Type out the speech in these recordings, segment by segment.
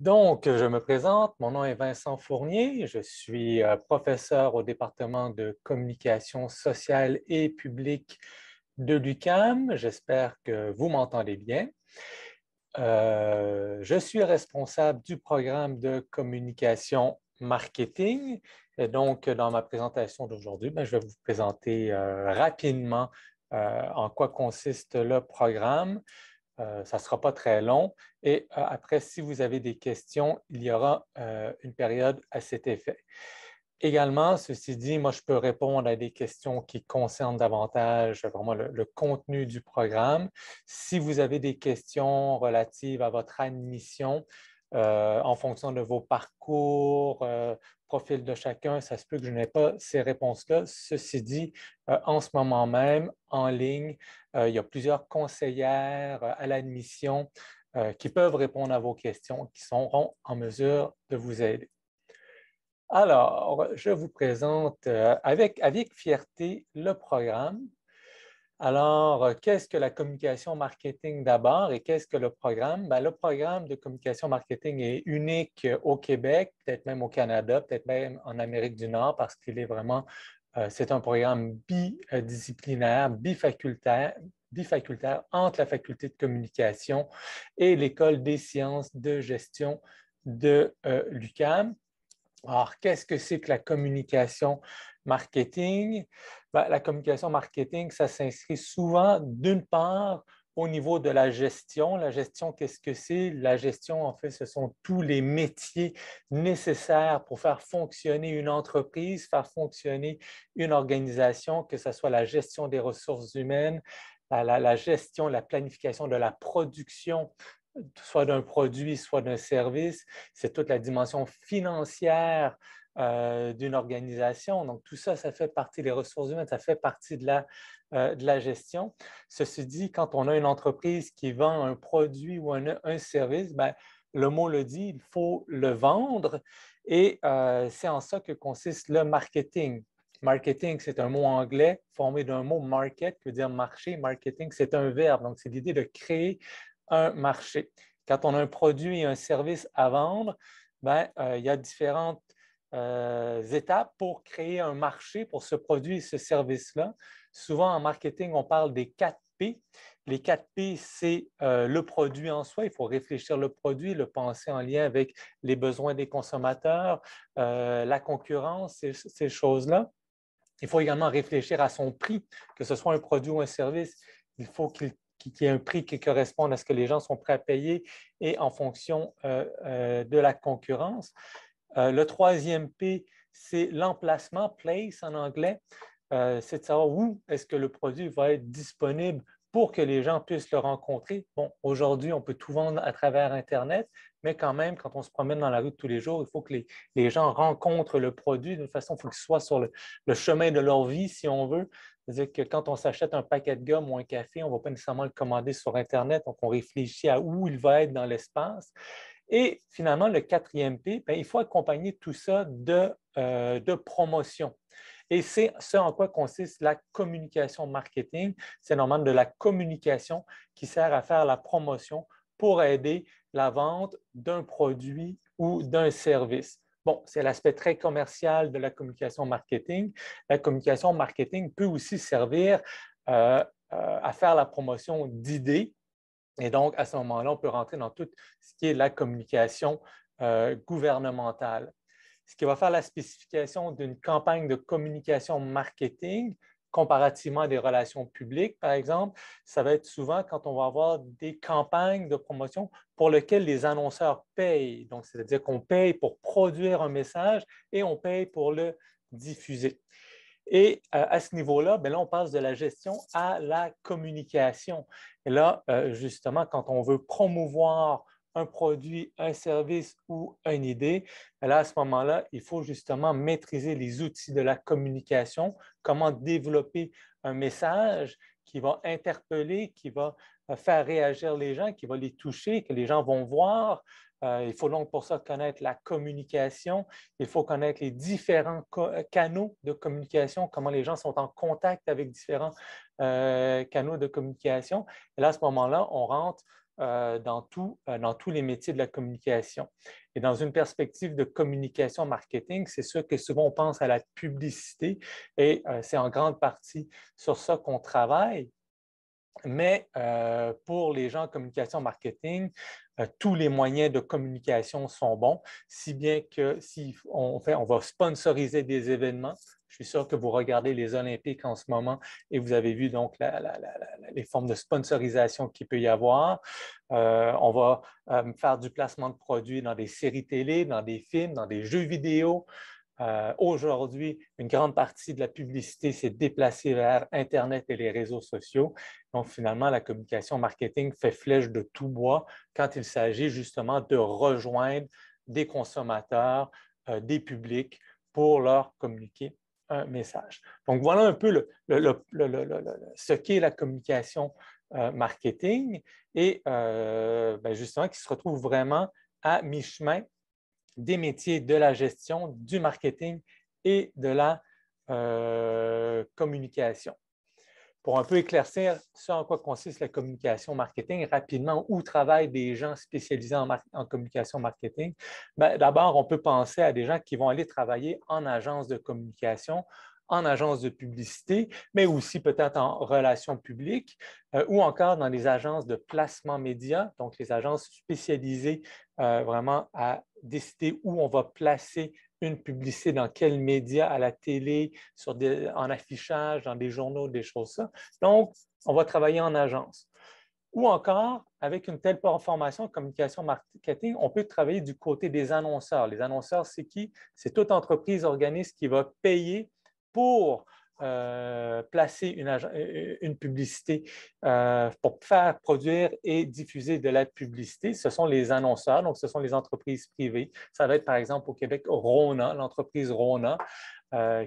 Donc, je me présente, mon nom est Vincent Fournier, je suis professeur au département de communication sociale et publique de l'UQAM. J'espère que vous m'entendez bien. Je suis responsable du programme de communication marketing. Et donc, dans ma présentation d'aujourd'hui, je vais vous présenter rapidement en quoi consiste le programme. Ça ne sera pas très long. Et après, si vous avez des questions, il y aura une période à cet effet. Également, ceci dit, moi, je peux répondre à des questions qui concernent davantage vraiment le contenu du programme. Si vous avez des questions relatives à votre admission, en fonction de vos parcours, profil de chacun, ça se peut que je n'ai pas ces réponses-là. Ceci dit, en ce moment même, en ligne, il y a plusieurs conseillères à l'admission qui peuvent répondre à vos questions, qui seront en mesure de vous aider. Alors, je vous présente avec fierté le programme. Alors, qu'est-ce que la communication marketing d'abord et qu'est-ce que le programme? Le programme de communication marketing est unique au Québec, peut-être même au Canada, peut-être même en Amérique du Nord parce qu'il est vraiment, c'est un programme bidisciplinaire, bifacultaire entre la faculté de communication et l'École des sciences de gestion de l'UQAM. Alors, qu'est-ce que c'est que la communication marketing? La communication marketing, ça s'inscrit souvent d'une part au niveau de la gestion. La gestion, qu'est-ce que c'est? La gestion, en fait, ce sont tous les métiers nécessaires pour faire fonctionner une entreprise, faire fonctionner une organisation, que ce soit la gestion des ressources humaines, la gestion, la planification de la production soit d'un produit, soit d'un service. C'est toute la dimension financière d'une organisation. Donc, tout ça, ça fait partie des ressources humaines, ça fait partie de la gestion. Ceci dit, quand on a une entreprise qui vend un produit ou un service, le mot le dit, il faut le vendre et c'est en ça que consiste le marketing. Marketing, c'est un mot anglais formé d'un mot market, qui veut dire marché. Marketing, c'est un verbe. Donc, c'est l'idée de créer un marché. Quand on a un produit et un service à vendre, il y a différentes étapes pour créer un marché pour ce produit et ce service-là. Souvent, en marketing, on parle des 4 P. Les 4 P, c'est le produit en soi. Il faut réfléchir le produit, le penser en lien avec les besoins des consommateurs, la concurrence, ces choses-là. Il faut également réfléchir à son prix, que ce soit un produit ou un service. Il faut qu'il y ait un prix qui corresponde à ce que les gens sont prêts à payer et en fonction de la concurrence. Le troisième P, c'est l'emplacement, place en anglais. C'est de savoir où est-ce que le produit va être disponible pour que les gens puissent le rencontrer. Bon, aujourd'hui, on peut tout vendre à travers Internet, mais quand même, quand on se promène dans la rue tous les jours, il faut que les gens rencontrent le produit d'une façon, il faut qu'il soit sur le chemin de leur vie, si on veut. C'est-à-dire que quand on s'achète un paquet de gomme ou un café, on ne va pas nécessairement le commander sur Internet, donc on réfléchit à où il va être dans l'espace. Et finalement, le quatrième P, il faut accompagner tout ça de promotion. Et c'est ce en quoi consiste la communication marketing. C'est normalement de la communication qui sert à faire la promotion pour aider la vente d'un produit ou d'un service. Bon, c'est l'aspect très commercial de la communication marketing. La communication marketing peut aussi servir à faire la promotion d'idées. Et donc, à ce moment-là, on peut rentrer dans tout ce qui est la communication gouvernementale. Ce qui va faire la spécification d'une campagne de communication marketing comparativement à des relations publiques, par exemple, ça va être souvent quand on va avoir des campagnes de promotion pour lesquelles les annonceurs payent. Donc, c'est-à-dire qu'on paye pour produire un message et on paye pour le diffuser. Et à ce niveau-là, là, on passe de la gestion à la communication. Et là, justement, quand on veut promouvoir un produit, un service ou une idée, là, à ce moment-là, il faut justement maîtriser les outils de la communication, comment développer un message qui va interpeller, qui va faire réagir les gens, qui va les toucher, que les gens vont voir. Il faut donc pour ça connaître la communication. Il faut connaître les différents canaux de communication, comment les gens sont en contact avec différents canaux de communication. Et là, à ce moment-là, on rentre dans tous les métiers de la communication. Et dans une perspective de communication marketing, c'est sûr que souvent on pense à la publicité et c'est en grande partie sur ça qu'on travaille. Mais pour les gens en communication marketing, tous les moyens de communication sont bons, si bien que si on va sponsoriser des événements. Je suis sûr que vous regardez les Olympiques en ce moment et vous avez vu donc les formes de sponsorisation qu'il peut y avoir. On va faire du placement de produits dans des séries télé, dans des films, dans des jeux vidéo. Aujourd'hui, une grande partie de la publicité s'est déplacée vers Internet et les réseaux sociaux. Donc, finalement, la communication marketing fait flèche de tout bois quand il s'agit justement de rejoindre des consommateurs, des publics pour leur communiquer un message. Donc, voilà un peu ce qu'est la communication marketing et justement qui se retrouve vraiment à mi-chemin des métiers de la gestion, du marketing et de la communication. Pour un peu éclaircir ce en quoi consiste la communication marketing, rapidement, où travaillent des gens spécialisés en communication marketing? D'abord, on peut penser à des gens qui vont aller travailler en agence de communication, en agence de publicité, mais aussi peut-être en relations publiques ou encore dans les agences de placement média, donc les agences spécialisées vraiment à décider où on va placer une publicité dans quel média, à la télé, en affichage, dans des journaux, des choses ça. Donc, on va travailler en agence. Ou encore, avec une telle formation en communication marketing, on peut travailler du côté des annonceurs. Les annonceurs, c'est qui? C'est toute entreprise, organisme qui va payer pour placer une publicité, pour faire produire et diffuser de la publicité. Ce sont les annonceurs, donc ce sont les entreprises privées. Ça va être par exemple au Québec, Rona, l'entreprise Rona,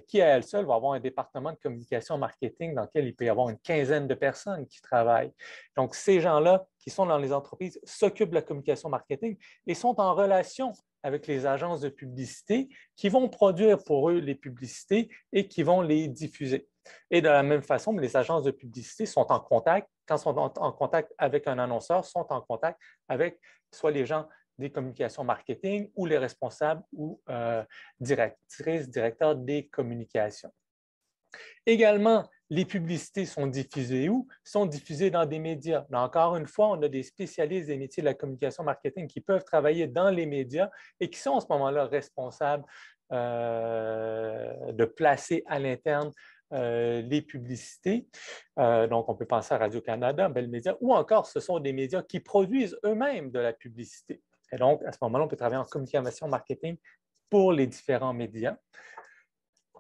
qui à elle seule va avoir un département de communication marketing dans lequel il peut y avoir une quinzaine de personnes qui travaillent. Donc, ces gens-là qui sont dans les entreprises s'occupent de la communication marketing et sont en relation avec les agences de publicité qui vont produire pour eux les publicités et qui vont les diffuser. Et de la même façon, les agences de publicité sont en contact, quand sont en contact avec un annonceur, sont en contact avec soit les gens des communications marketing ou les responsables ou directrices, directeurs des communications. Également, les publicités sont diffusées où? Sont diffusées dans des médias. Là, encore une fois, on a des spécialistes des métiers de la communication marketing qui peuvent travailler dans les médias et qui sont à ce moment-là responsables de placer à l'interne les publicités. Donc, on peut penser à Radio-Canada, Bell Media, ou encore ce sont des médias qui produisent eux-mêmes de la publicité. Et donc, à ce moment-là, on peut travailler en communication marketing pour les différents médias.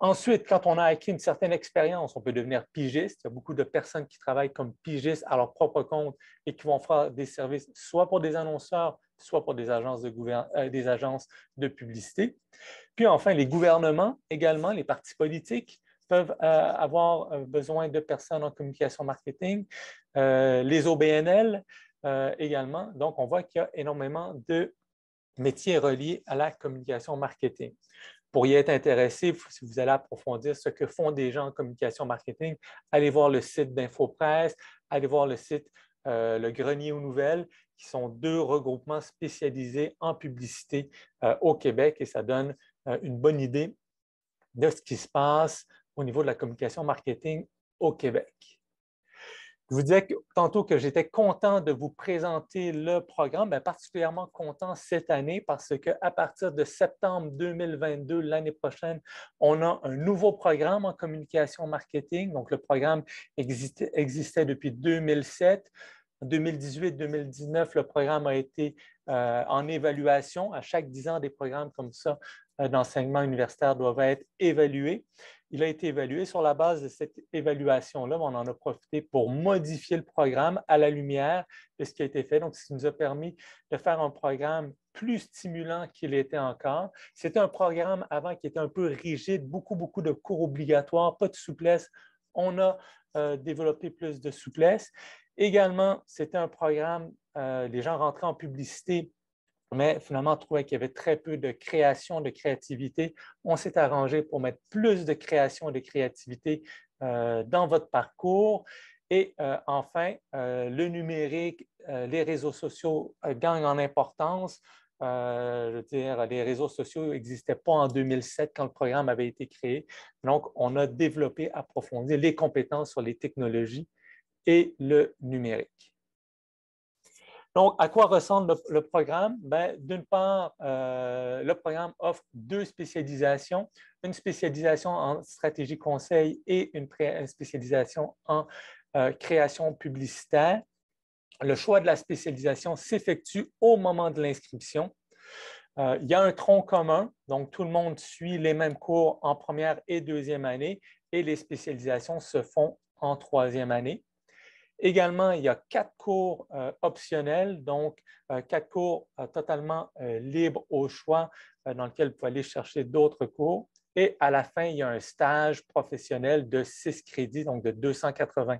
Ensuite, quand on a acquis une certaine expérience, on peut devenir pigiste. Il y a beaucoup de personnes qui travaillent comme pigistes à leur propre compte et qui vont faire des services soit pour des annonceurs, soit pour des agences de publicité. Puis enfin, les gouvernements également, les partis politiques peuvent avoir besoin de personnes en communication marketing, les OBNL également. Donc, on voit qu'il y a énormément de métiers reliés à la communication marketing. Pour y être intéressé, si vous allez approfondir ce que font des gens en communication marketing, allez voir le site d'InfoPresse, allez voir le site Le Grenier aux Nouvelles, qui sont deux regroupements spécialisés en publicité au Québec et ça donne une bonne idée de ce qui se passe au niveau de la communication marketing au Québec. Je vous disais tantôt que j'étais content de vous présenter le programme, mais particulièrement content cette année parce qu'à partir de septembre 2022, l'année prochaine, on a un nouveau programme en communication marketing. Donc, le programme existait depuis 2007. En 2018-2019, le programme a été en évaluation. À chaque 10 ans, des programmes comme ça d'enseignement universitaire doivent être évalués. Il a été évalué sur la base de cette évaluation-là. On en a profité pour modifier le programme à la lumière de ce qui a été fait. Donc, ce qui nous a permis de faire un programme plus stimulant qu'il était encore. C'était un programme avant qui était un peu rigide, beaucoup de cours obligatoires, pas de souplesse. On a développé plus de souplesse. Également, c'était un programme, les gens rentraient en publicité, mais finalement, on trouvait qu'il y avait très peu de création, de créativité. On s'est arrangé pour mettre plus de création et de créativité dans votre parcours. Et enfin, le numérique, les réseaux sociaux gagnent en importance. Je veux dire, les réseaux sociaux n'existaient pas en 2007 quand le programme avait été créé. Donc, on a développé, approfondi les compétences sur les technologies et le numérique. Donc, à quoi ressemble le programme? D'une part, le programme offre 2 spécialisations, une spécialisation en stratégie conseil et une spécialisation en création publicitaire. Le choix de la spécialisation s'effectue au moment de l'inscription. Il y a un tronc commun, donc tout le monde suit les mêmes cours en première et deuxième année et les spécialisations se font en troisième année. Également, il y a 4 cours optionnels, donc 4 cours totalement libres au choix dans lesquels vous pouvez aller chercher d'autres cours. Et à la fin, il y a un stage professionnel de 6 crédits, donc de 280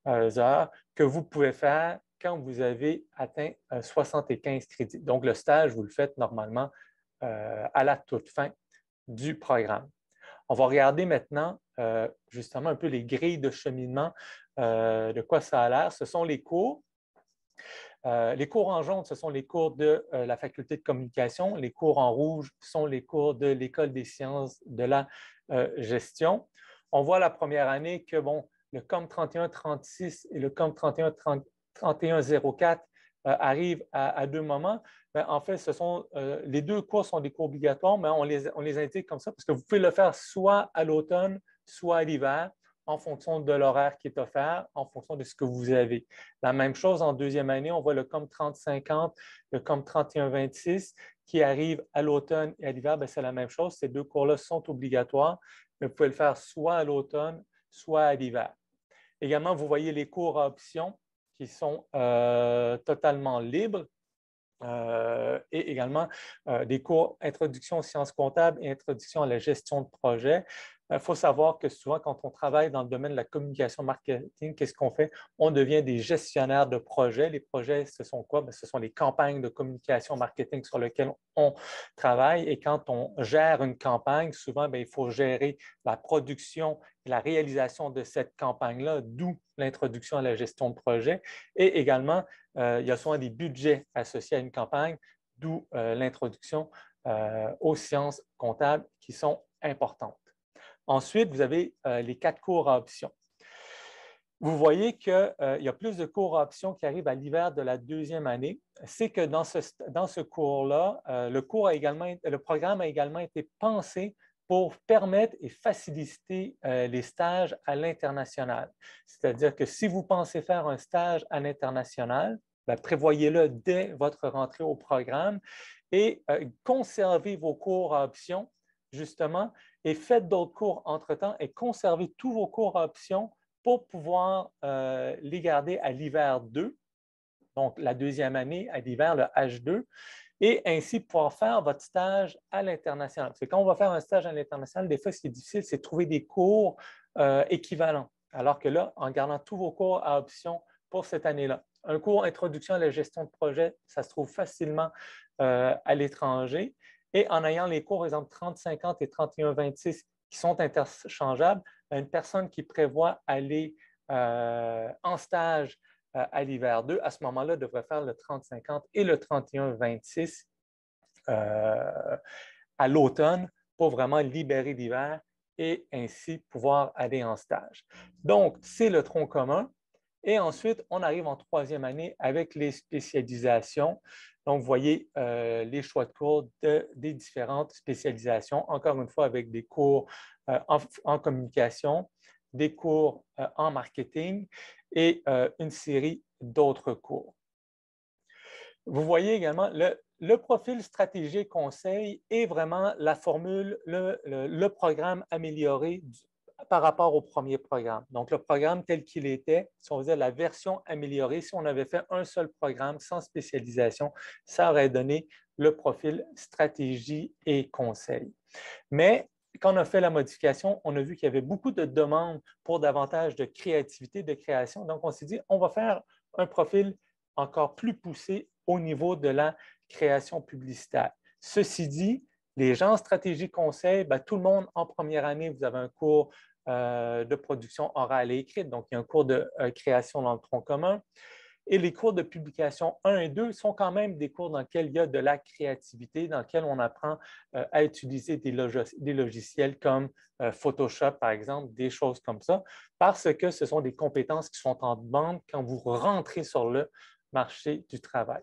heures, que vous pouvez faire quand vous avez atteint 75 crédits. Donc, le stage, vous le faites normalement à la toute fin du programme. On va regarder maintenant justement un peu les grilles de cheminement, de quoi ça a l'air. Ce sont les cours. Les cours en jaune, ce sont les cours de la faculté de communication. Les cours en rouge sont les cours de l'École des sciences de la gestion. On voit la première année que bon, le COM 3136 et le COM 3104 arrivent à 2 moments. En fait, les 2 cours sont des cours obligatoires, mais on les indique comme ça parce que vous pouvez le faire soit à l'automne, soit à l'hiver, en fonction de l'horaire qui est offert, en fonction de ce que vous avez. La même chose en deuxième année, on voit le COM 3050, le COM 3126 qui arrivent à l'automne et à l'hiver. C'est la même chose. Ces 2 cours-là sont obligatoires, mais vous pouvez le faire soit à l'automne, soit à l'hiver. Également, vous voyez les cours à option qui sont totalement libres. Et également des cours Introduction aux sciences comptables et Introduction à la gestion de projet. Il faut savoir que souvent, quand on travaille dans le domaine de la communication marketing, qu'est-ce qu'on fait? On devient des gestionnaires de projets. Les projets, ce sont quoi? Ce sont les campagnes de communication marketing sur lesquelles on travaille. Et quand on gère une campagne, souvent, il faut gérer la production et la réalisation de cette campagne-là, d'où l'introduction à la gestion de projet. Et également, il y a souvent des budgets associés à une campagne, d'où l'introduction aux sciences comptables qui sont importantes. Ensuite, vous avez les 4 cours à option. Vous voyez qu'il y a plus de cours à option qui arrivent à l'hiver de la deuxième année. C'est que dans ce cours-là, le programme a également été pensé pour permettre et faciliter les stages à l'international. C'est-à-dire que si vous pensez faire un stage à l'international, prévoyez-le dès votre rentrée au programme et conservez vos cours à option, justement, et faites d'autres cours entre-temps et conservez tous vos cours à option pour pouvoir les garder à l'hiver 2, donc la deuxième année à l'hiver, le H2, et ainsi pouvoir faire votre stage à l'international. Parce que quand on va faire un stage à l'international, des fois, ce qui est difficile, c'est de trouver des cours équivalents. Alors que là, en gardant tous vos cours à option pour cette année-là, un cours Introduction à la gestion de projet, ça se trouve facilement à l'étranger. Et en ayant les cours, par exemple, 30-50 et 31-26 qui sont interchangeables, une personne qui prévoit aller en stage à l'hiver 2, à ce moment-là, devrait faire le 30-50 et le 31-26 à l'automne pour vraiment libérer l'hiver et ainsi pouvoir aller en stage. Donc, c'est le tronc commun. Et ensuite, on arrive en troisième année avec les spécialisations. Donc, vous voyez les choix de cours des différentes spécialisations, encore une fois avec des cours en communication, des cours en marketing et une série d'autres cours. Vous voyez également le profil stratégie conseil est vraiment la formule, le programme amélioré par rapport au premier programme. Donc, le programme tel qu'il était, si on faisait la version améliorée, si on avait fait un seul programme sans spécialisation, ça aurait donné le profil stratégie et conseil. Mais quand on a fait la modification, on a vu qu'il y avait beaucoup de demandes pour davantage de créativité, de création. Donc, on s'est dit, on va faire un profil encore plus poussé au niveau de la création publicitaire. Ceci dit, les gens en stratégie conseil, tout le monde en première année, vous avez un cours de production orale et écrite. Donc, il y a un cours de création dans le tronc commun. Et les cours de publication 1 et 2 sont quand même des cours dans lesquels il y a de la créativité, dans lesquels on apprend à utiliser des logiciels comme Photoshop, par exemple, des choses comme ça, parce que ce sont des compétences qui sont en demande quand vous rentrez sur le marché du travail.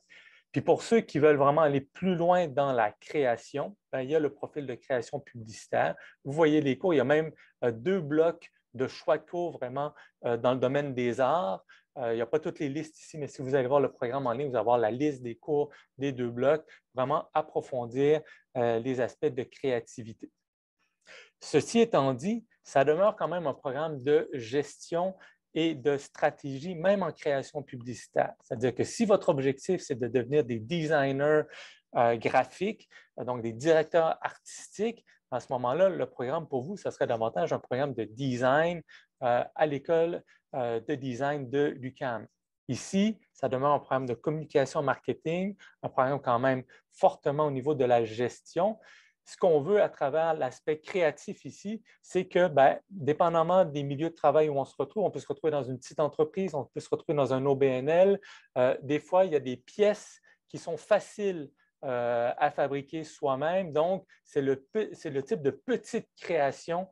Puis pour ceux qui veulent vraiment aller plus loin dans la création, bien, il y a le profil de création publicitaire. Vous voyez les cours, il y a même 2 blocs de choix de cours vraiment dans le domaine des arts. Il n'y a pas toutes les listes ici, mais si vous allez voir le programme en ligne, vous allez voir la liste des cours des 2 blocs, vraiment approfondir les aspects de créativité. Ceci étant dit, ça demeure quand même un programme de gestion et de stratégie, même en création publicitaire. C'est-à-dire que si votre objectif, c'est de devenir des designers graphiques, donc des directeurs artistiques, à ce moment-là, le programme pour vous, ce serait davantage un programme de design à l'école de design de l'UQAM. Ici, ça demeure un programme de communication marketing, un programme quand même fortement au niveau de la gestion. Ce qu'on veut à travers l'aspect créatif ici, c'est que, bien, dépendamment des milieux de travail où on se retrouve, on peut se retrouver dans une petite entreprise, on peut se retrouver dans un OBNL. Des fois, il y a des pièces qui sont faciles à fabriquer soi-même. Donc, c'est le type de petite création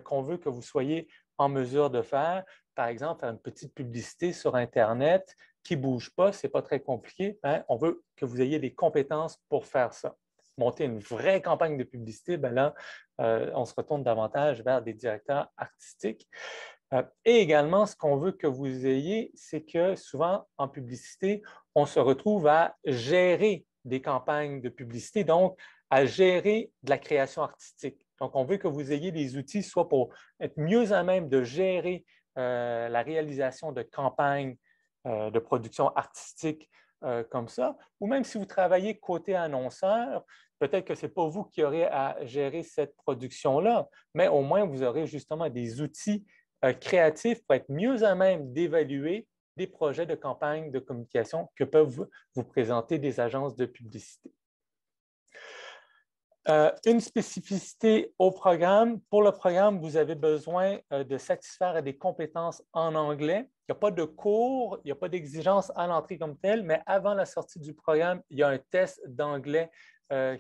qu'on veut que vous soyez en mesure de faire. Par exemple, faire une petite publicité sur Internet qui ne bouge pas, ce n'est pas très compliqué. Hein? On veut que vous ayez les compétences pour faire ça. Monter une vraie campagne de publicité, bien là, on se retourne davantage vers des directeurs artistiques. Et également, ce qu'on veut que vous ayez, c'est que souvent, en publicité, on se retrouve à gérer des campagnes de publicité, donc à gérer de la création artistique. Donc, on veut que vous ayez des outils soit pour être mieux à même de gérer la réalisation de campagnes de production artistique comme ça, ou même si vous travaillez côté annonceur, peut-être que ce n'est pas vous qui aurez à gérer cette production-là, mais au moins vous aurez justement des outils créatifs pour être mieux à même d'évaluer des projets de campagne de communication que peuvent vous présenter des agences de publicité. Une spécificité au programme. Pour le programme, vous avez besoin de satisfaire des compétences en anglais. Il n'y a pas de cours, il n'y a pas d'exigence à l'entrée comme telle, mais avant la sortie du programme, il y a un test d'anglais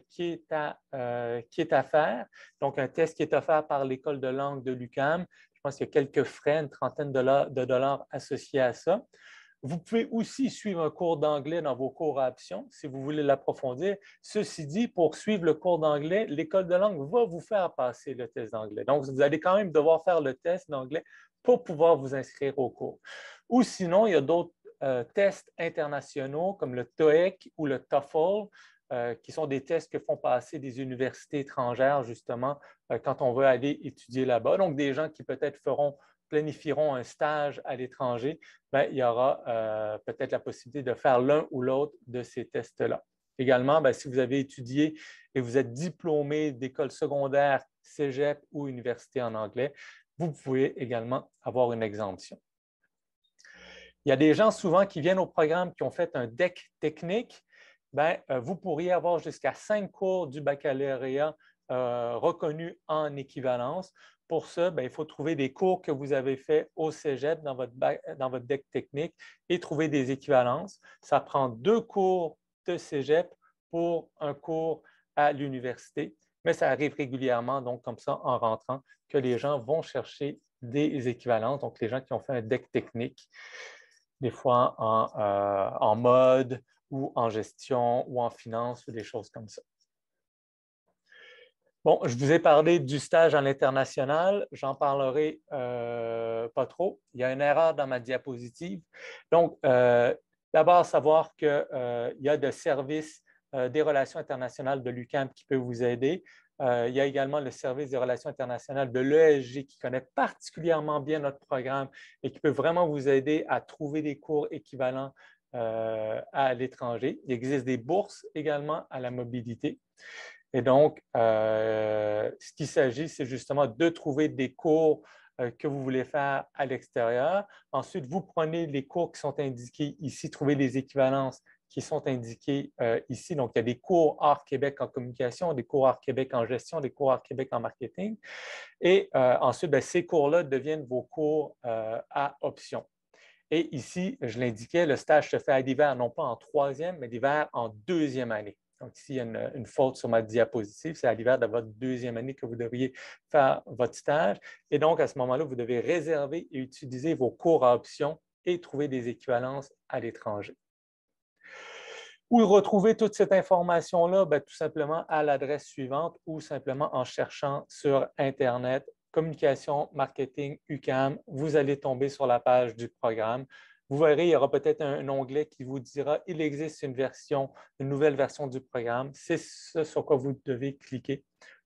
qui est à faire. Donc, un test qui est offert par l'École de langue de l'UQAM. Je pense qu'il y a quelques frais, une trentaine de dollars associés à ça. Vous pouvez aussi suivre un cours d'anglais dans vos cours à option si vous voulez l'approfondir. Ceci dit, pour suivre le cours d'anglais, l'École de langue va vous faire passer le test d'anglais. Donc, vous allez quand même devoir faire le test d'anglais pour pouvoir vous inscrire au cours. Ou sinon, il y a d'autres tests internationaux comme le TOEIC ou le TOEFL, qui sont des tests que font passer des universités étrangères, justement, quand on veut aller étudier là-bas. Donc, des gens qui peut-être planifieront un stage à l'étranger, bien, il y aura peut-être la possibilité de faire l'un ou l'autre de ces tests-là. Également, bien, si vous avez étudié et vous êtes diplômé d'école secondaire, cégep ou université en anglais, vous pouvez également avoir une exemption. Il y a des gens souvent qui viennent au programme qui ont fait un DEC technique. Bien, vous pourriez avoir jusqu'à 5 cours du baccalauréat reconnus en équivalence. Pour ça, bien, il faut trouver des cours que vous avez faits au cégep dans votre DEC technique et trouver des équivalences. Ça prend 2 cours de cégep pour un cours à l'université, mais ça arrive régulièrement, donc comme ça, en rentrant, que les gens vont chercher des équivalences, donc les gens qui ont fait un DEC technique, des fois en mode ou en gestion ou en finance ou des choses comme ça. Bon, je vous ai parlé du stage à l'international, j'en parlerai pas trop. Il y a une erreur dans ma diapositive. Donc, d'abord, savoir qu'il y a des services des relations internationales de l'UQAM qui peut vous aider. Il y a également le service des relations internationales de l'ESG qui connaît particulièrement bien notre programme et qui peut vraiment vous aider à trouver des cours équivalents à l'étranger. Il existe des bourses également à la mobilité. Et donc, ce qu'il s'agit, c'est justement de trouver des cours que vous voulez faire à l'extérieur. Ensuite, vous prenez les cours qui sont indiqués ici, trouvez les équivalences qui sont indiqués ici. Donc, il y a des cours hors Québec en communication, des cours hors Québec en gestion, des cours hors Québec en marketing. Et ensuite, bien, ces cours-là deviennent vos cours à option. Et ici, je l'indiquais, le stage se fait à l'hiver, non pas en troisième, mais l'hiver en deuxième année. Donc, ici, il y a une faute sur ma diapositive. C'est à l'hiver de votre deuxième année que vous devriez faire votre stage. Et donc, à ce moment-là, vous devez réserver et utiliser vos cours à option et trouver des équivalences à l'étranger. Où retrouver toute cette information-là? Bien, tout simplement à l'adresse suivante ou simplement en cherchant sur Internet communication, marketing, UQAM. Vous allez tomber sur la page du programme. Vous verrez, il y aura peut-être un onglet qui vous dira il existe une nouvelle version du programme. C'est ce sur quoi vous devez cliquer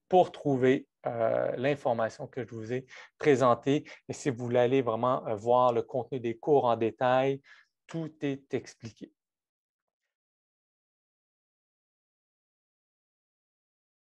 pour trouver l'information que je vous ai présentée. Et si vous voulez aller vraiment voir le contenu des cours en détail, tout est expliqué.